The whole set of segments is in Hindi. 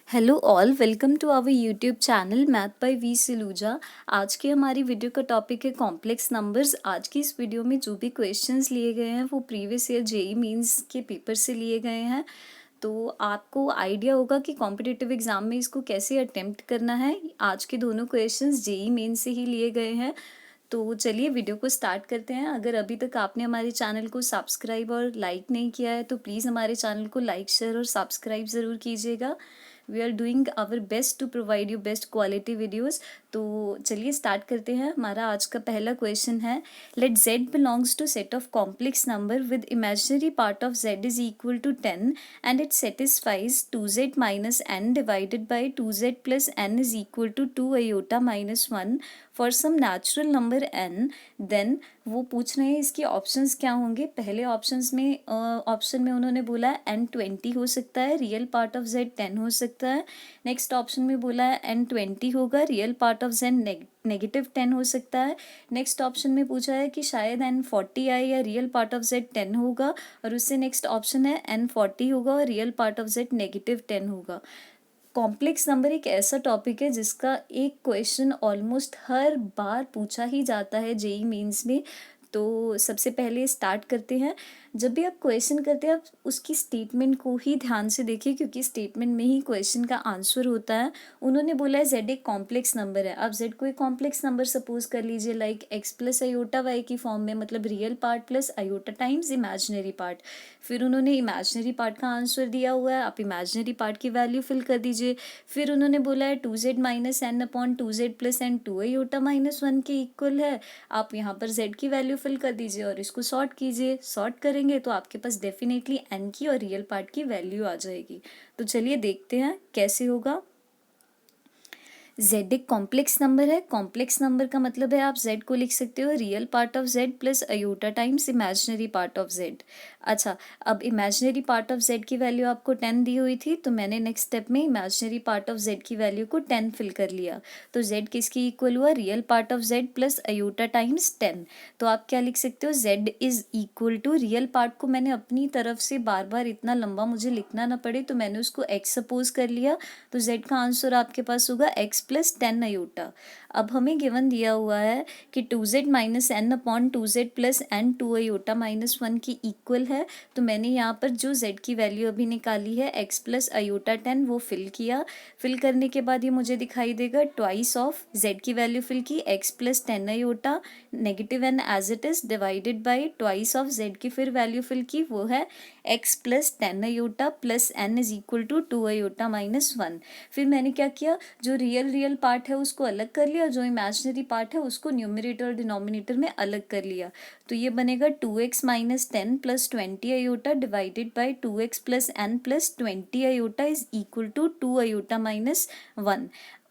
Hello all, welcome to our YouTube channel math by V Saluja. आज की हमारी वीडियो का टॉपिक है कॉम्प्लेक्स नंबर्स। आज की इस वीडियो में जो भी क्वेश्चंस लिए गए हैं वो प्रीवियस ईयर जेई मींस के पेपर से लिए गए हैं। तो आपको आइडिया होगा कि कॉम्पिटिटिव एग्जाम में इसको कैसे अटेम्प्ट करना है। आज के दोनों क्वेश्चंस जेई मेन से ही लिए गए हैं। तो चलिए वीडियो को स्टार्ट करते हैं। अगर अभी तक आपने हमारे चैनल को सब्सक्राइब और लाइक नहीं किया है तो प्लीज़ हमारे चैनल को लाइक शेयर और सब्सक्राइब ज़रूर कीजिएगा। We are doing our best to provide you best quality videos. तो चलिए स्टार्ट करते हैं। हमारा आज का पहला क्वेश्चन है, let z belongs to set of complex number with imaginary part of z is equal to 10 and it satisfies 2z minus n divided by 2z plus n is equal to 2 iota minus 1 for some natural number n। Then वो पूछ रहे हैं इसके ऑप्शंस क्या होंगे। पहले ऑप्शन में उन्होंने बोला है n20 हो सकता है, रियल पार्ट ऑफ z 10 हो सकता है। नेक्स्ट ऑप्शन में बोला है n20 होगा, real part of z negative 10 हो सकता है। नेक्स्ट ऑप्शन में पूछा है कि शायद n40 आए या रियल पार्ट ऑफ z 10 होगा, और उससे नेक्स्ट ऑप्शन है n40 होगा और real part of z negative 10 होगा। कॉम्प्लेक्स नंबर एक ऐसा टॉपिक है जिसका एक क्वेश्चन ऑलमोस्ट हर बार पूछा ही जाता है जेई मेंस में। तो सबसे पहले स्टार्ट करते हैं। जब भी आप क्वेश्चन करते हैं आप उसकी स्टेटमेंट को ही ध्यान से देखिए, क्योंकि स्टेटमेंट में ही क्वेश्चन का आंसर होता है। उन्होंने बोला है जेड एक कॉम्प्लेक्स नंबर है। आप जेड को एक कॉम्प्लेक्स नंबर सपोज कर लीजिए, like x plus iota y की फॉर्म में, मतलब real part plus iota times imaginary part. फिर उन्होंने इमेजिनरी पार्ट का आंसर दिया हुआ है, आप इमेजिनरी पार्ट की वैल्यू फिल कर दीजिए। फिर उन्होंने बोला है 2z minus n upon 2z plus n 2 iota minus 1 के इक्वल है। आप यहाँ पर z की वैल्यू फिल कर दीजिए और इसको सॉर्ट कीजिए। सॉर्ट करेंगे तो आपके पास डेफिनेटली n की और रियल पार्ट की वैल्यू आ जाएगी। तो चलिए देखते हैं कैसे होगा। z एक कॉम्प्लेक्स नंबर है। कॉम्प्लेक्स नंबर का मतलब है आप z को लिख सकते हो real part of z plus iota times imaginary part of z। अच्छा, अब इमेजिनरी पार्ट ऑफ z की वैल्यू आपको 10 दी हुई थी, तो मैंने नेक्स्ट स्टेप में इमेजिनरी पार्ट ऑफ z की वैल्यू को 10 फिल कर लिया। तो z किसकी इक्वल हुआ, real part of z plus iota times 10। तो आप क्या लिख सकते हो, z is equal to, real part को मैंने अपनी तरफ से बार बार इतना लंबा मुझे लिखना ना पड़े तो मैंने उसको x सपोज कर लिया। तो z का आंसर आपके पास होगा x प्लस 10 अयोटा। अब हमें गिवन दिया हुआ है कि 2z minus n upon 2z plus n 2 iota minus 1 की इक्वल है। तो मैंने यहाँ पर जो z की वैल्यू अभी निकाली है x प्लस अयोटा 10 वो फिल किया। फिल करने के बाद ये मुझे दिखाई देगा ट्वाइस ऑफ z की वैल्यू फिल की, x plus 10 iota negative n as it is divided by twice of z की फिर वैल्यू फिल की, वो है x plus 10 iota plus n is equal to 2 iota minus 1। फिर मैंने क्या किया, जो रियल पार्ट है उसको अलग कर लिया, जो इमेजिनरी पार्ट है उसको न्यूमरेटर और डिनोमिनेटर में अलग कर लिया। तो ये बनेगा 2x minus 10 plus 20 iota divided by 2x plus n plus 20 iota is equal to 2 iota minus 1।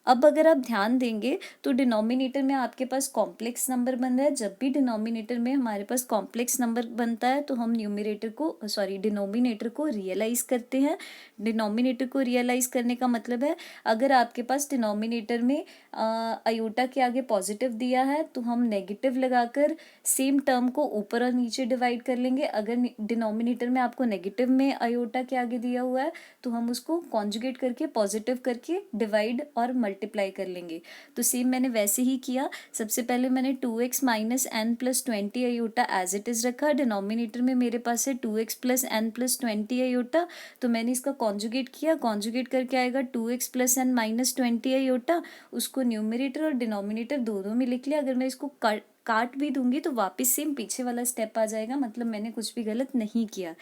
अब अगर आप ध्यान देंगे तो डिनोमिनेटर में आपके पास कॉम्प्लेक्स नंबर बन रहा है। जब भी डिनोमिनेटर में हमारे पास कॉम्प्लेक्स नंबर बनता है तो हम डिनोमिनेटर को रियलाइज करते हैं। डिनोमिनेटर को रियलाइज करने का मतलब है, अगर आपके पास डिनोमिनेटर में अयोटा के आगे पॉजिटिव दिया है तो हम नेगेटिव लगाकर सेम टर्म को ऊपर और नीचे डिवाइड कर लेंगे। अगर डिनोमिनेटर में आपको नेगेटिव में अयोटा के आगे दिया हुआ है तो हम उसको कॉन्जुगेट करके पॉजिटिव करके डिवाइड और मल्टीप्लाई कर लेंगे। तो सेम मैंने वैसे ही किया। सबसे पहले मैंने 2x minus n plus 20 iota as it is रखा। डिनोमिनेटर में मेरे पास है 2x plus N plus 20 aorta, तो मैंने इसका कॉन्जुगेट किया। कॉन्जुगेट करके आएगा 2x plus n minus 20 iota. उसको न्यूमरेटर और डिनोमिनेटर दोनों में लिख लिया। अगर मैं इसको काट भी दूंगी तो वापस सेम पीछे वाला स्टेप आ जाएगा, मतलब मैंने कुछ भी गलत नहीं किया।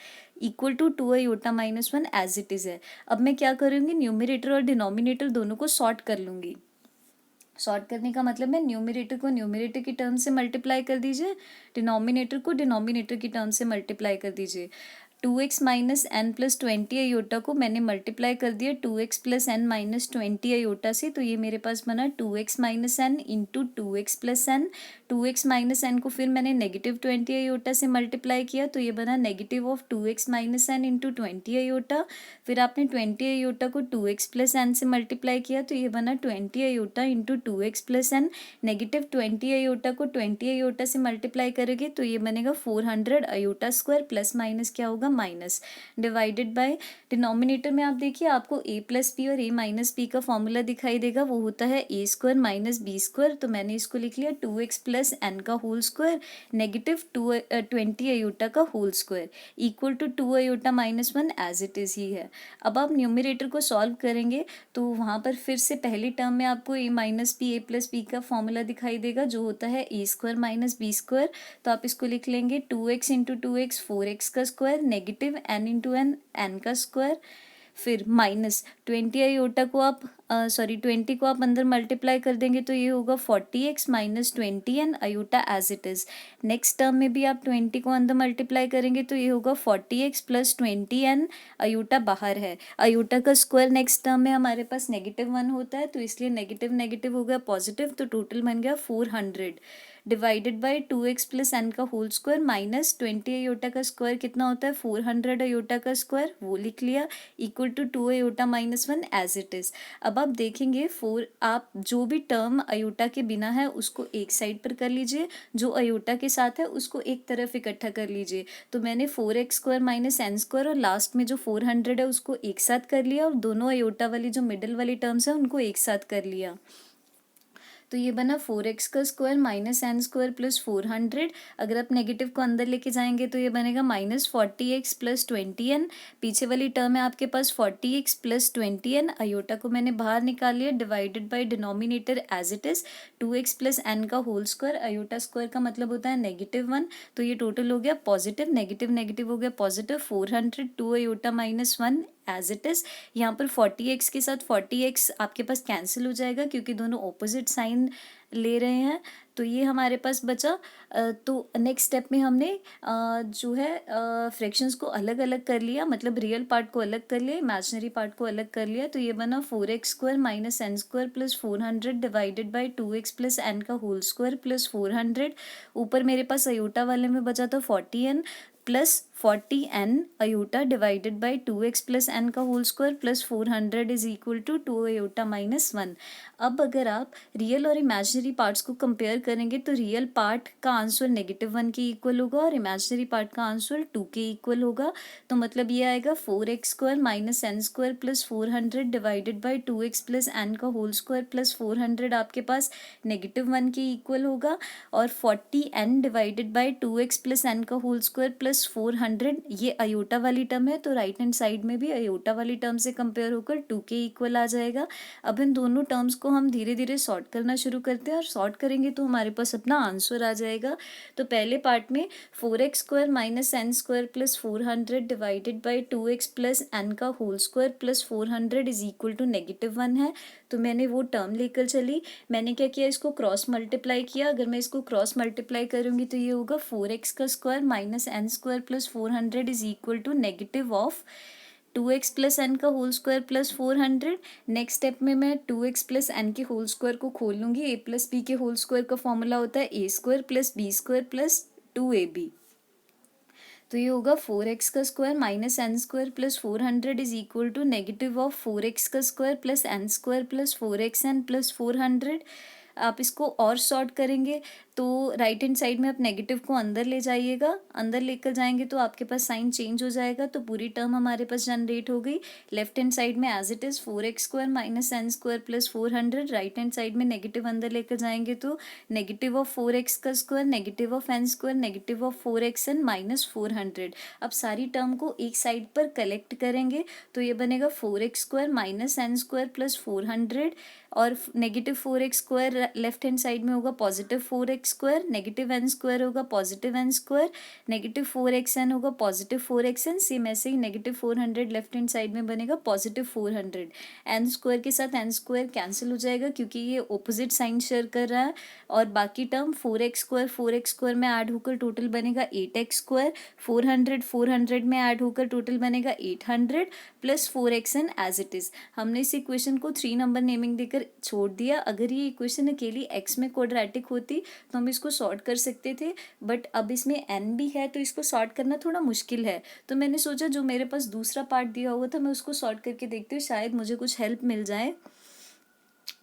Equal to 2 iota minus 1 as it is है। अब मैं क्या करूँगी, न्यूमरेटर और डिनोमिनेटर दोनों को सॉर्ट कर लूँगी। सॉर्ट करने का मतलब है न्यूमरेटर को न्यूमरेटर की टर्म से मल्टीप्लाई कर दीजिए, डिनोमिनेटर को डिनोमिनेटर की टर्म से मल्टीप्लाई कर दीजिए। 2x minus n plus 20 iota को मैंने मल्टीप्लाई कर दिया 2x plus n minus 20 aorta से, तो ये मेरे पास बना 2x minus n into 2x plus n. 2x minus n को फिर मैंने नेगेटिव 20 अयोटा से मल्टीप्लाई किया, तो ये बना negative of 2x minus n into 20 iota. फिर आपने 20 अयोटा को 2x प्लस एन से मल्टीप्लाई किया, तो ये बना 20 iota into 2x plus n. Negative 20 iota को 20 अयोटा से मल्टीप्लाई करोगे तो ये बनेगा 400 अयोटा स्क्वायर, प्लस माइनस क्या होगा, माइनस, डिवाइडेड बाय डिनोमिनेटर में आप देखिए आपको a प्लस बी और a माइनस बी का फॉर्मूला दिखाई देगा, वो होता है a square minus B square. तो मैंने इसको लिख लिया 2x प्लस एन का होल स्क्वायर नेगेटिव 20 अयोटा का whole square equal to 2 iota minus 1 as it is ही है। अब आप न्यूमरेटर को सॉल्व करेंगे तो वहाँ पर फिर से पहली टर्म में आपको a minus b a plus b का फॉर्मूला दिखाई देगा, जो होता है a square minus B square. तो आप इसको लिख लेंगे 2x इंटू 2x 4x का square negative n into n का स्क्वायर, फिर माइनस 20 आयोटा को आप 20 को आप अंदर मल्टीप्लाई कर देंगे तो ये होगा 40x minus 20n iota as it is. Next term में भी आप 20 को अंदर मल्टीप्लाई करेंगे तो ये होगा 40x प्लस 20n अयोटा बाहर है, अयोटा का स्क्वायर नेक्स्ट टर्म में हमारे पास -1 होता है, तो इसलिए नेगेटिव नेगेटिव हो गया पॉजिटिव, तो टोटल बन गया 400 divided by 2x plus N का होल स्क्वायर माइनस 20 अयोटा का स्क्वायर कितना होता है 400 अयोटा का स्क्वायर, वो लिख लिया equal to 2 iota minus 1 as it is. अब आप देखेंगे आप जो भी टर्म अयोटा के बिना है उसको एक साइड पर कर लीजिए, जो अयोटा के साथ है उसको एक तरफ इकट्ठा कर लीजिए। तो मैंने 4x square minus N square और लास्ट में जो 400 है उसको एक साथ कर लिया, और दोनों अयोटा वाली जो मिडिल वाली टर्म्स है उनको एक साथ कर लिया। तो ये बना 4x का square minus N square plus 400। अगर आप नेगेटिव को अंदर लेके जाएंगे तो ये बनेगा माइनस 40x प्लस 20n। पीछे वाली टर्म है आपके पास 40x प्लस 20n, अयोटा को मैंने बाहर निकाल लिया, divided by denominator as it is 2x plus N का होल स्क्वायर, अयोटा स्क्वायर का मतलब होता है -1, तो ये टोटल हो गया पॉजिटिव, नेगेटिव नेगेटिव हो गया positive 400 2 iota minus 1 as it is. यहाँ पर 40x के साथ 40x आपके पास कैंसिल हो जाएगा क्योंकि दोनों ऑपोजिट साइन ले रहे हैं, तो ये हमारे पास बचा। तो नेक्स्ट स्टेप में हमने जो है फ्रैक्शंस को अलग अलग कर लिया, मतलब रियल पार्ट को अलग कर लिया, इमेजिनरी पार्ट को अलग कर लिया। तो ये बना 4x square minus N square plus 400 divided by 2x plus N का होल स्क्वायर प्लस 400। ऊपर मेरे पास अयोटा वाले में बचा था 40n plus 40n iota divided by 2x plus N का whole square plus 400 is equal to 2 iota minus 1। अब अगर आप रियल और इमेजिनरी पार्ट्स को कंपेयर करेंगे तो रियल पार्ट का आंसर -1 के इक्वल होगा और इमेजिनरी पार्ट का आंसर 2 के इक्वल होगा। तो मतलब ये आएगा 4x square minus N square plus 400 divided by 2x plus N का होल स्क्वायर प्लस 400 आपके पास -1 के इक्वल होगा, और 40n divided by 2x plus N का होल स्क्वायर प्लस 400 ये अयोटा वाली टर्म है, तो राइट हैंड साइड में भी अयोटा वाली टर्म से कंपेयर होकर 2 के इक्वल आ जाएगा। अब इन दोनों टर्म्स को हम धीरे धीरे सॉर्ट करना शुरू करते हैं, और सॉर्ट करेंगे तो हमारे पास अपना आंसर आ जाएगा। तो पहले पार्ट में 4x square minus N square plus 400 divided by 2x plus N का whole square plus 400 is equal to -1 है, तो मैंने वो टर्म लेकर चली। मैंने क्या किया, इसको क्रॉस मल्टीप्लाई किया। अगर मैं इसको क्रॉस मल्टीप्लाई करूंगी तो ये होगा 4x का square minus N square plus 400 is equal to negative of 2x plus N का whole square plus 400। Next step में मैं 2x प्लस एन के होल स्क्वायर को खोल लूँगी। a प्लस बी के होल स्क्वायर का फॉर्मूला होता है a square plus B square plus 2ab। तो ये होगा 4x का square minus N square plus 400 is equal to negative of 4x का square plus n square plus 4xn plus 400। आप इसको और सॉर्ट करेंगे तो राइट हैंड साइड में आप नेगेटिव को अंदर ले जाइएगा, अंदर लेकर जाएंगे तो आपके पास साइन चेंज हो जाएगा, तो पूरी टर्म हमारे पास जनरेट हो गई। लेफ्ट हैंड साइड में as it is 4x square minus N square plus 400, right hand side में नेगेटिव अंदर लेकर जाएंगे तो नेगेटिव ऑफ 4x का square negative of n square negative of 4xn minus 400। अब सारी टर्म को एक साइड पर कलेक्ट करेंगे तो ये बनेगा 4x square minus N square plus 400, और negative 4x square left hand side में होगा positive 4x square, negative N square होगा positive N square, negative 4xn होगा पॉजिटिव 4xn। सेम ऐसे ही नेगेटिव 400 लेफ्ट हैंड साइड में बनेगा पॉजिटिव 400। एन स्क्वायर के साथ एन स्क्वायर कैंसिल हो जाएगा क्योंकि ये ऑपोजिट साइन शेयर कर रहा है, और बाकी टर्म 4x स्क्वायर में ऐड होकर टोटल बनेगा 8x स्क्वायर, 400 में ऐड होकर टोटल बनेगा 800 plus 4xn as it is. हमने इस इक्वेशन को 3 नंबर नेमिंग देकर छोड़ दिया। अगर ये इक्वेशन अकेली x में क्वाड्रेटिक होती तो हम इसको सॉर्ट कर सकते थे, बट अब इसमें n भी है तो इसको सॉर्ट करना थोड़ा मुश्किल है, तो मैंने सोचा जो मेरे पास दूसरा पार्ट दिया हुआ था मैं उसको सॉर्ट करके देखती हूँ, शायद मुझे कुछ हेल्प मिल जाए।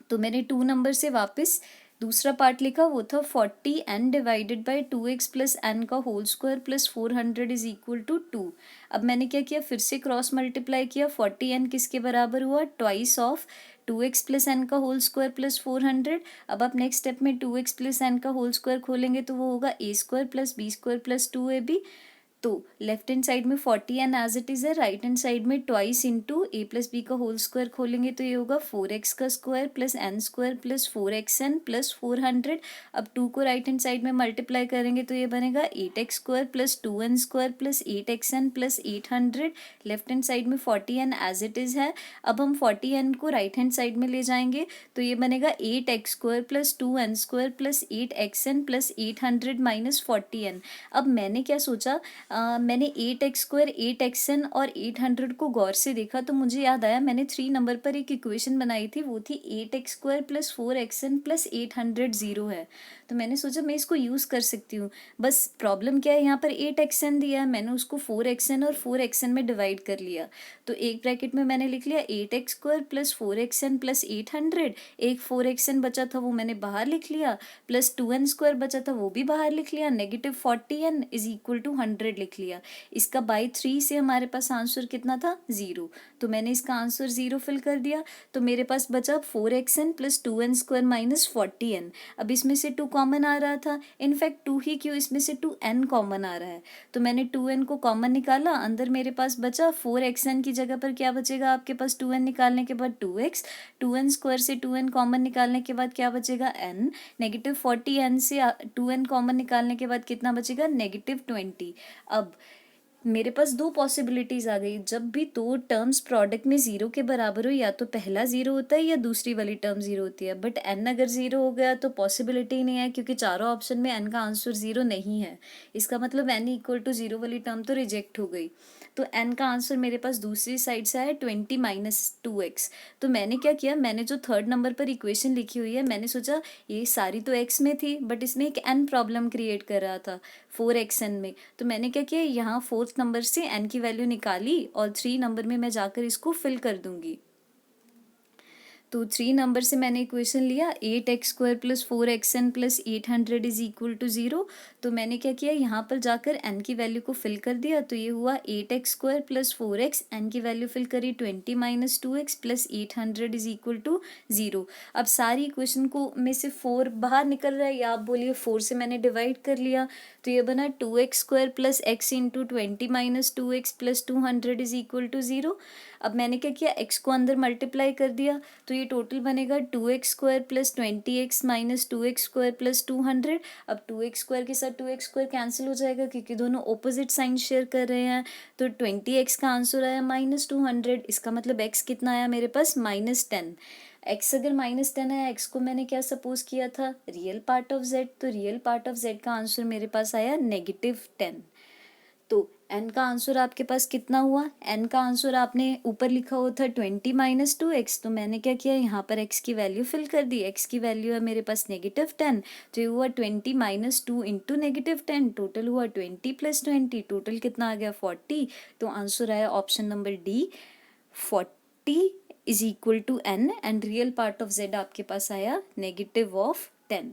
तो मैंने 2 नंबर से वापस दूसरा पार्ट लिखा वो था 40n divided by 2x plus N का whole square plus 400 is equal to 2। अब मैंने क्या किया, फिर से क्रॉस मल्टीप्लाई किया, 40n किसके बराबर हुआ, twice of 2x plus N का होल स्क्वायर प्लस 400। अब आप नेक्स्ट स्टेप में 2x प्लस एन का होल स्क्वायर खोलेंगे तो वो होगा a square plus B square plus 2ab। तो लेफ्ट हैंड साइड में 40n एज इट इज़ है, राइट हैंड साइड में twice into a plus b का होल स्क्वायर खोलेंगे तो ये होगा 4x का square plus n square plus 4xn plus 400। अब 2 को राइट हैंड साइड में मल्टीप्लाई करेंगे तो ये बनेगा 8x square plus 2n square plus 8xn plus 800। Left hand side में 40n एज इट इज़ है। अब हम 40n को राइट हैंड साइड में ले जाएंगे तो ये बनेगा 8x square plus 2n square plus 8xn plus 800 minus 40n। अब मैंने क्या सोचा, मैंने 8x स्क्वायर 8xn और 800 को गौर से देखा तो मुझे याद आया मैंने 3 नंबर पर एक इक्वेशन बनाई थी, वो थी 8x square plus 4xn plus 800 zero है। तो मैंने सोचा मैं इसको यूज़ कर सकती हूँ। बस प्रॉब्लम क्या है, यहाँ पर 8xn दिया है, मैंने उसको 4xn और 4xn में डिवाइड कर लिया। तो एक ब्रैकेट में मैंने लिख लिया 8x square plus 4xn plus 800। एक 4xn बचा था वो मैंने बाहर लिख लिया, प्लस 2n स्क्वायर बचा था वो भी बाहर लिख लिया, negative 40n is equal to 100 लिख लिया। इसका बाई 3 से हमारे पास आंसर कितना था, 0। तो मैंने इसका आंसर 0 फिल कर दिया। तो मेरे पास बचा 4xn plus 2n square minus 40n। अब इसमें से 2 कॉमन आ रहा था, इनफैक्ट 2 ही क्यों, इसमें से 2n कॉमन आ रहा है। तो मैंने 2n को कॉमन निकाला, अंदर मेरे पास बचा 4xn की जगह पर क्या बचेगा आपके पास, 2n निकालने के बाद 2x, 2n स्क्वायर से 2n कॉमन निकालने के बाद क्या बचेगा n, नेगेटिव 40n से 2n कॉमन निकालने के बाद कितना बचेगा, नेगेटिव 20। अब मेरे पास दो पॉसिबिलिटीज आ गई, जब भी दो टर्म्स प्रोडक्ट में जीरो के बराबर हो, या तो पहला जीरो होता है या दूसरी वाली टर्म जीरो होती है। बट एन अगर जीरो हो गया तो पॉसिबिलिटी ही नहीं है, क्योंकि चारों ऑप्शन में एन का आंसर जीरो नहीं है। इसका मतलब एन इक्वल टू जीरो वाली टर्म तो रिजेक्ट हो गई। तो एन का आंसर मेरे पास दूसरी साइड से आया 20 माइनस 2x। तो मैंने क्या किया, मैंने जो थर्ड नंबर पर इक्वेशन लिखी हुई है, मैंने सोचा ये सारी तो x में थी बट इसमें एक n प्रॉब्लम क्रिएट कर रहा था 4xn में। तो मैंने क्या किया, यहाँ फोर्थ नंबर से n की वैल्यू निकाली और 3 नंबर में मैं जाकर इसको फिल कर दूंगी। तो 3 नंबर से मैंने इक्वेशन लिया 8x square plus 4xn plus 800 is equal to 0। तो मैंने क्या किया, यहाँ पर जाकर n की वैल्यू को फिल कर दिया। तो ये हुआ 8x square plus 4x, n की वैल्यू फिल करी 20 minus 2x plus 800 is equal to 0। अब सारी इक्वेशन को में से 4 बाहर निकल रहा है, या आप बोलिए 4 से मैंने डिवाइड कर लिया। तो ये बना 2x square plus x into 20 minus 2x plus 200 is equal to 0। अब मैंने क्या किया, x को अंदर मल्टीप्लाई कर दिया तो ये टोटल बनेगा 2x square plus 20x minus 2x square plus 200। अब 2x स्क्वायर के साथ 2x स्क्वायर कैंसिल हो जाएगा क्योंकि दोनों ऑपोजिट साइन शेयर कर रहे हैं। तो 20x का आंसर आया माइनस 200। इसका मतलब x कितना आया मेरे पास, माइनस 10। x अगर माइनस 10 है, x को मैंने क्या सपोज किया था, रियल पार्ट ऑफ z। तो रियल पार्ट ऑफ z का आंसर मेरे पास आया -10। तो n का आंसर आपके पास कितना हुआ, n का आंसर आपने ऊपर लिखा हुआ था 20 माइनस 2x। तो मैंने क्या किया, यहाँ पर x की वैल्यू फिल कर दी। x की वैल्यू है मेरे पास -10। तो ये हुआ 20 माइनस 2 इंटू -10, टोटल हुआ 20 प्लस 20, टोटल कितना आ गया 40। तो आंसर आया option number D, 40 is equal to n and real part of z आपके पास आया -10।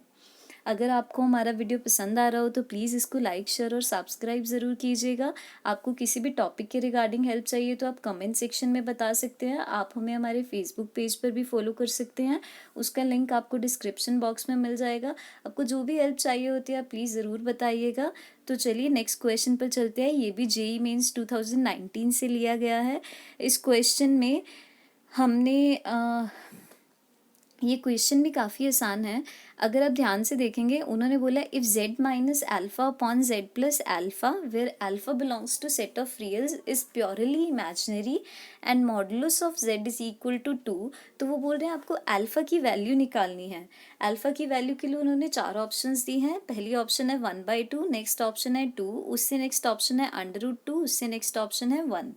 अगर आपको हमारा वीडियो पसंद आ रहा हो तो प्लीज़ इसको लाइक, शेयर और सब्सक्राइब ज़रूर कीजिएगा। आपको किसी भी टॉपिक के रिगार्डिंग हेल्प चाहिए तो आप कमेंट सेक्शन में बता सकते हैं। आप हमें हमारे फेसबुक पेज पर भी फॉलो कर सकते हैं, उसका लिंक आपको डिस्क्रिप्शन बॉक्स में मिल जाएगा। आपको जो भी हेल्प चाहिए होती है आप प्लीज़ ज़रूर बताइएगा। तो चलिए नेक्स्ट क्वेश्चन पर चलते हैं। ये भी जेईई मेंस 2019 से लिया गया है। इस क्वेश्चन में हमने ये क्वेश्चन भी काफ़ी आसान है। अगर आप ध्यान से देखेंगे, उन्होंने बोला if z minus alpha upon z plus alpha where alpha belongs to set of reals is purely imaginary and modulus of z is equal to 2। तो वो बोल रहे हैं आपको अल्फ़ा की वैल्यू निकालनी है। अल्फ़ा की वैल्यू के लिए उन्होंने 4 ऑप्शंस दी हैं। पहली ऑप्शन है 1/2, नेक्स्ट ऑप्शन है 2, उससे नेक्स्ट ऑप्शन है √2, उससे नेक्स्ट ऑप्शन है 1।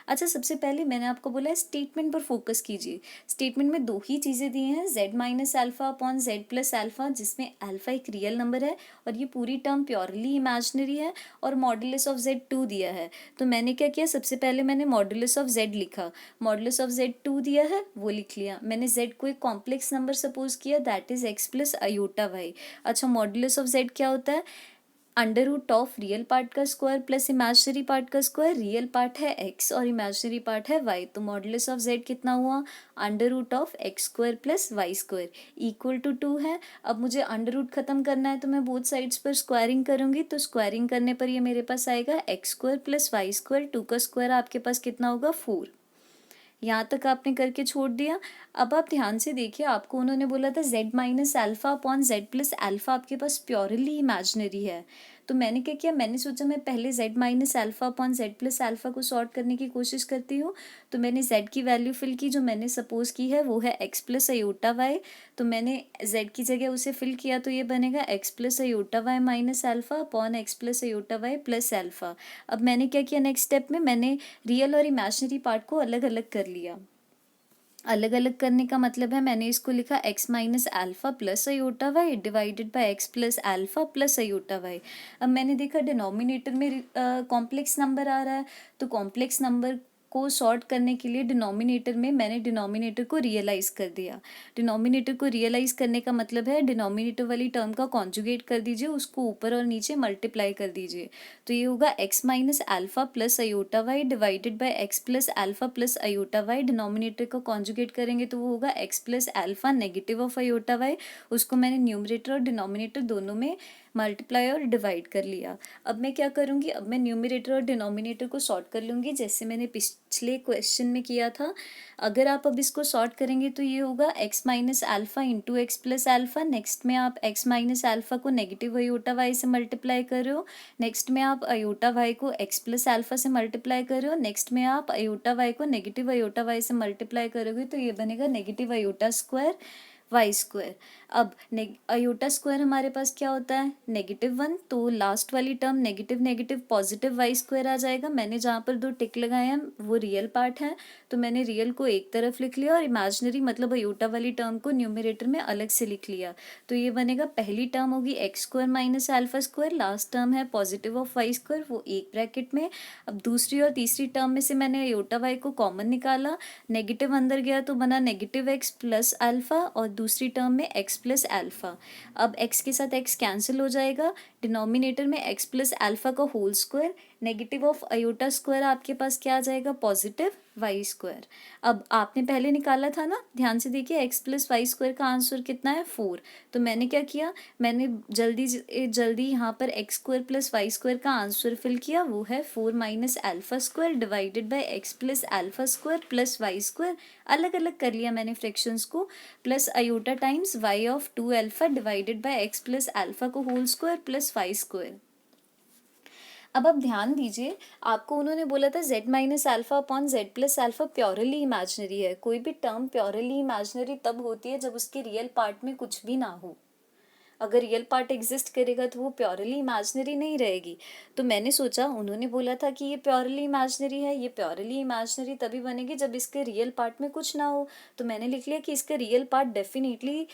अच्छा, सबसे पहले मैंने आपको बोला है स्टेटमेंट पर फोकस कीजिए। स्टेटमेंट में 2 ही चीज़ें दी हैं, z minus alpha upon z plus alpha, जिसमें अल्फ़ा एक रियल नंबर है और ये पूरी टर्म प्योरली इमेजिनरी है, और मॉडुलस ऑफ z 2 दिया है। तो मैंने क्या किया, सबसे पहले मैंने मॉडुलस ऑफ z लिखा, मॉडुलस ऑफ z 2 दिया है वो लिख लिया। मैंने z को एक कॉम्प्लेक्स नंबर सपोज किया, that is x plus iota y. अच्छा, मॉडुलस ऑफ z क्या होता है, under root of real part का स्क्वायर प्लस इमेजिनरी पार्ट का स्क्वायर। रियल पार्ट है x और इमेजिनरी पार्ट है y, तो मॉडुलस ऑफ z कितना हुआ, under root of x square plus y square equal to 2 है। अब मुझे अंडर रूट खत्म करना है, तो मैं बोथ साइड्स पर स्क्वायरिंग करूंगी, तो स्क्वायरिंग करने पर ये मेरे पास आएगा x square plus y square, 2 का स्क्वायर आपके पास कितना होगा 4। यहाँ तक आपने करके छोड़ दिया। अब आप ध्यान से देखिए, आपको उन्होंने बोला था z minus alpha upon z plus alpha आपके पास प्योरली इमेजिनरी है। तो मैंने क्या किया, मैंने सोचा मैं पहले z minus alpha upon z plus alpha को सॉर्ट करने की कोशिश करती हूँ। तो मैंने z की वैल्यू फिल की, जो मैंने सपोज की है वो है x प्लस अयोटा वाई। तो मैंने z की जगह उसे फिल किया, तो ये बनेगा x plus iota y minus alpha upon x plus iota y plus alpha. अब मैंने क्या किया, नेक्स्ट स्टेप में मैंने रियल और इमेजिनरी पार्ट को अलग अलग कर लिया। अलग अलग करने का मतलब है, मैंने इसको लिखा x minus alpha plus iota y divided by x plus alpha plus iota y. अब मैंने देखा डिनोमिनेटर में कॉम्प्लेक्स नंबर आ रहा है, तो कॉम्प्लेक्स नंबर को सॉर्ट करने के लिए डिनोमिनेटर में मैंने डिनोमिनेटर को रियलाइज कर दिया। डिनोमिनेटर को रियलाइज करने का मतलब है डिनोमिनेटर वाली टर्म का कॉन्जुगेट कर दीजिए, उसको ऊपर और नीचे मल्टीप्लाई कर दीजिए। तो ये होगा x minus alpha plus iota y divided by x plus alpha plus iota y. Denominator को कॉन्जुगेट करेंगे तो वो होगा x plus alpha negative of iota y. उसको मैंने न्यूमरेटर और डिनोमिनेटर दोनों में मल्टीप्लाई और डिवाइड कर लिया। अब मैं क्या करूँगी, अब मैं न्यूमरेटर और डिनोमिनेटर को सॉर्ट कर लूँगी, जैसे मैंने पिछले क्वेश्चन में किया था। अगर आप अब इसको सॉर्ट करेंगे तो ये होगा x minus alpha into x plus alpha. Next में आप x माइनस अल्फा को नेगेटिव अयोटा वाई से मल्टीप्लाई कर रहे हो, नेक्स्ट में आप अयोटा वाई को x प्लस अल्फा से मल्टीप्लाई कर रहे हो, नेक्स्ट में आप अयोटा वाई को नेगेटिव अयोटा वाई से मल्टीप्लाई करोगे, तो ये बनेगा negative iota square y square. अब अयोटा स्क्वायर हमारे पास क्या होता है, -1, तो लास्ट वाली term negative negative positive y square आ जाएगा। मैंने जहाँ पर 2 टिक लगाए हैं वो रियल पार्ट है, तो मैंने रियल को एक तरफ लिख लिया और इमेजिनरी मतलब अयोटा वाली टर्म को न्यूमरेटर में अलग से लिख लिया। तो ये बनेगा, पहली टर्म होगी x square minus alpha square, last term है पॉजिटिव ऑफ वाई स्क्वायर, वो एक ब्रैकेट में। अब दूसरी और तीसरी टर्म में से मैंने अयोटा वाई को कॉमन निकाला, नेगेटिव अंदर गया तो बना नेगेटिव एक्स प्लस अल्फा, और दूसरी टर्म में एक्स प्लस अल्फा। अब x के साथ x कैंसिल हो जाएगा, डिनोमिनेटर में x प्लस अल्फा का whole square, negative of iota square आपके पास क्या आ जाएगा, पॉजिटिव वाई स्क्वायर। अब आपने पहले निकाला था ना, ध्यान से देखिए, x प्लस वाई स्क्वायर का आंसर कितना है 4। तो मैंने क्या किया, मैंने जल्दी यहाँ पर x square plus y square का आंसर फिल किया, वो है 4 minus alpha square divided by x plus alpha square plus y square. अलग अलग कर लिया मैंने फ्रैक्शंस को, plus iota times y of 2 alpha divided by x plus alpha को whole square plus y square. अब आप ध्यान दीजिए, आपको उन्होंने बोला था z minus alpha upon z plus alpha purely imaginary है। कोई भी टर्म प्योरली इमेजिनरी तब होती है जब उसके रियल पार्ट में कुछ भी ना हो। अगर रियल पार्ट एग्जिस्ट करेगा तो वो प्योरली इमेजिनरी नहीं रहेगी। तो मैंने सोचा, उन्होंने बोला था कि ये प्योरली इमेजिनरी है, ये प्योरली इमेजिनरी तभी बनेगी जब इसके रियल पार्ट में कुछ ना हो। तो मैंने लिख लिया कि इसका रियल पार्ट डेफिनेटली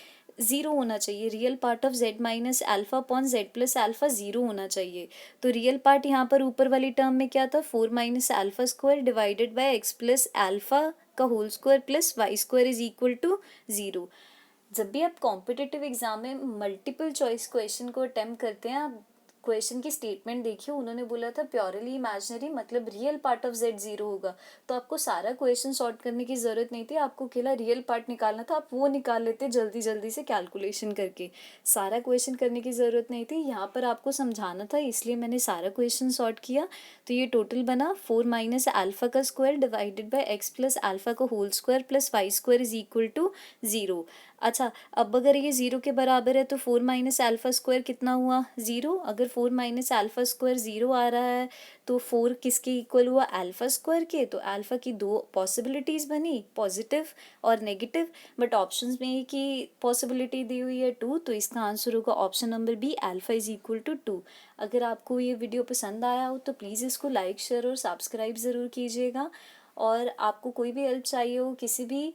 0 होना चाहिए, real part of z minus alpha upon z plus alpha 0 होना चाहिए। तो रियल पार्ट यहाँ पर ऊपर वाली टर्म में क्या था, 4 minus alpha square divided by x plus alpha का whole square plus y square is equal to 0। जब भी आप कॉम्पिटिटिव एग्जाम में मल्टीपल चॉइस क्वेश्चन को अटेम्प्ट करते हैं, आप क्वेश्चन की स्टेटमेंट देखिए, उन्होंने बोला था प्योरली इमेजिनरी मतलब रियल पार्ट ऑफ z 0 होगा। तो आपको सारा क्वेश्चन सॉल्व करने की ज़रूरत नहीं थी, आपको अकेला रियल पार्ट निकालना था, आप वो निकाल लेते जल्दी जल्दी से कैलकुलेशन करके। सारा क्वेश्चन करने की ज़रूरत नहीं थी, यहाँ पर आपको समझाना था, इसलिए मैंने सारा क्वेश्चन सॉल्व किया। तो ये टोटल बना 4 माइनस अल्फा का square divided by x plus alpha का whole square plus y square is equal to 0। अच्छा, अब अगर ये 0 के बराबर है तो 4 माइनस अल्फा स्क्वायर कितना हुआ, 0। अगर 4 माइनस अल्फा स्क्वायर 0 आ रहा है तो 4 किसके इक्वल हुआ, अल्फा स्क्वायर के। तो अल्फा की 2 पॉसिबिलिटीज़ बनी, पॉजिटिव और नेगेटिव, बट ऑप्शंस में एक ही पॉसिबिलिटी दी हुई है 2, तो इसका आंसर होगा option number B, alpha is equal to 2। अगर आपको ये वीडियो पसंद आया हो तो प्लीज़ इसको लाइक शेयर और सब्सक्राइब ज़रूर कीजिएगा। और आपको कोई भी हेल्प चाहिए हो किसी भी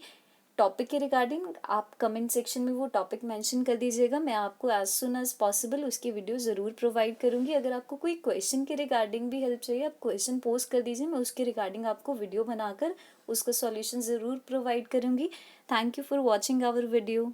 टॉपिक के रिगार्डिंग आप कमेंट सेक्शन में वो टॉपिक मेंशन कर दीजिएगा, मैं आपको एज सुन एज पॉसिबल उसकी वीडियो ज़रूर प्रोवाइड करूँगी। अगर आपको कोई क्वेश्चन के रिगार्डिंग भी हेल्प चाहिए, आप क्वेश्चन पोस्ट कर दीजिए, मैं उसके रिगार्डिंग आपको वीडियो बनाकर उसका सॉल्यूशन ज़रूर प्रोवाइड करूँगी। Thank you for watching our video.